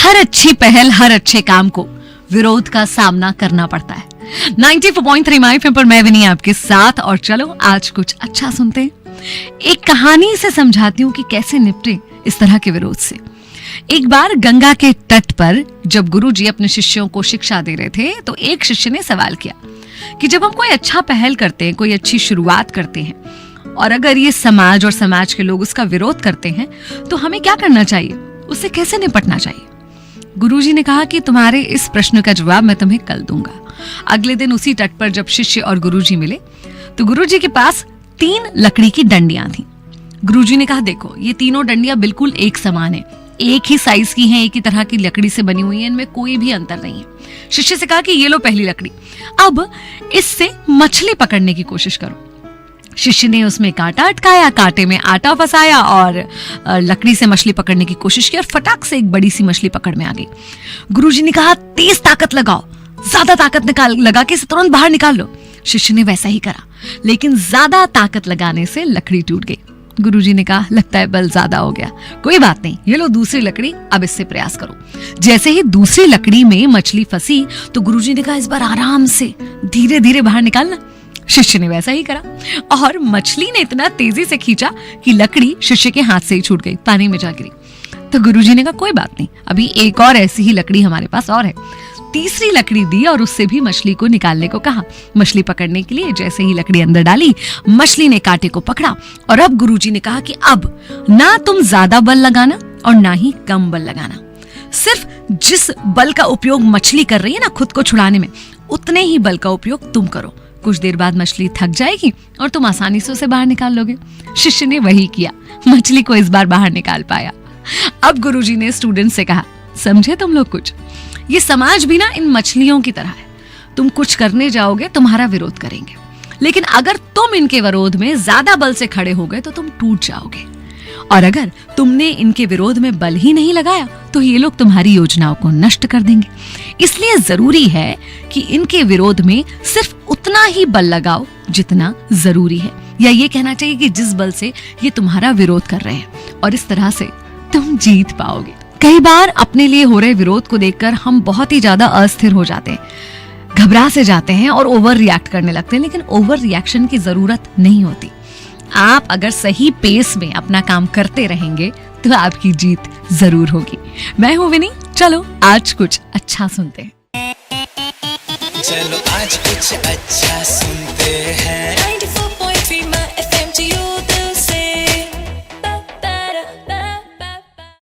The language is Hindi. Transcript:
हर अच्छी पहल, हर अच्छे काम को विरोध का सामना करना पड़ता है। 94.3 माय एफएम पर मैं विनी आपके साथ। और चलो आज कुछ अच्छा सुनते हैं। एक कहानी से समझाती हूँ कि कैसे निपटे इस तरह के विरोध से। एक बार गंगा के तट पर जब गुरुजी अपने शिष्यों को शिक्षा दे रहे थे तो एक शिष्य ने सवाल किया कि जब हम कोई अच्छा पहल करते हैं, कोई अच्छी शुरुआत करते हैं और अगर ये समाज और समाज के लोग उसका विरोध करते हैं तो हमें क्या करना चाहिए, उससे कैसे निपटना चाहिए। गुरुजी ने कहा कि तुम्हारे इस प्रश्न का जवाब मैं तुम्हें कल दूंगा। अगले दिन उसी तट पर जब शिष्य और गुरुजी मिले तो गुरुजी के पास 3 लकड़ी की डंडियां थी। गुरुजी ने कहा देखो ये तीनों डंडियां बिल्कुल एक समान है, एक ही साइज की हैं, एक ही तरह की लकड़ी से बनी हुई है, इनमें कोई भी अंतर नहीं है। शिष्य से कहा कि ये लो पहली लकड़ी, अब इससे मछली पकड़ने की कोशिश करो। शिष्य ने उसमें कांटा अटकाया, कांटे में आटा फंसाया और लकड़ी से मछली पकड़ने की कोशिश की और फटाक से एक बड़ी सी मछली पकड़ में आ गई। गुरुजी ने कहा तेज ताकत लगाओ, ज्यादा ताकत लगा के इसे तुरंत बाहर निकाल लो। शिष्य ने वैसा ही करा, लेकिन ज्यादा ताकत लगाने से लकड़ी टूट गई। गुरुजी ने कहा लगता है बल ज्यादा हो गया, कोई बात नहीं, ये लो दूसरी लकड़ी, अब इससे प्रयास करो। जैसे ही दूसरी लकड़ी में मछली फंसी तो गुरुजी ने कहा इस बार आराम से धीरे धीरे बाहर निकालना। शिष्य ने वैसा ही करा और मछली ने इतना तेजी से खींचा कि लकड़ी शिष्य के हाथ से ही छूट गई, पानी में जा गिरी। तो गुरुजी ने कहा कोई बात नहीं, अभी एक और ऐसी ही लकड़ी हमारे पास और है। तीसरी लकड़ी दी और उससे भी मछली को निकालने को कहा। मछली पकड़ने के लिए जैसे ही लकड़ी अंदर डाली, मछली ने कांटे को पकड़ा और अब गुरुजी ने कहा कि अब ना तुम ज्यादा बल लगाना और ना ही कम बल लगाना, सिर्फ जिस बल का उपयोग मछली कर रही है ना खुद को छुड़ाने में, उतने ही बल का उपयोग तुम करो। कुछ देर बाद मछली थक जाएगी और तुम आसानी से उसे बाहर निकाल लोगे। शिष्य ने वही किया, मछली को इस बार बाहर निकाल पाया। अब गुरुजी ने स्टूडेंट से कहा समझे तुम लोग कुछ, ये समाज भी ना इन मछलियों की तरह है, तुम कुछ करने जाओगे तुम्हारा विरोध करेंगे, लेकिन अगर तुम इनके विरोध में ज्यादा बल से खड़े हो गए तो तुम टूट जाओगे, और अगर तुमने इनके विरोध में बल ही नहीं लगाया तो ये लोग तुम्हारी योजनाओं को नष्ट कर देंगे। इसलिए जरूरी है कि इनके विरोध में सिर्फ उतना ही बल लगाओ जितना जरूरी है, या ये कहना चाहिए कि जिस बल से ये तुम्हारा विरोध कर रहे हैं, और इस तरह से तुम जीत पाओगे। कई बार अपने लिए हो रहे विरोध को देखकर हम बहुत ही ज्यादा अस्थिर हो जाते हैं, घबरा से जाते हैं और ओवर रिएक्ट करने लगते हैं, लेकिन ओवर रिएक्शन की जरूरत नहीं होती। आप अगर सही पेस में अपना काम करते रहेंगे तो आपकी जीत जरूर होगी। मैं हूं विनी, चलो आज कुछ अच्छा सुनते हैं। चलो आज कुछ अच्छा सुनते हैं।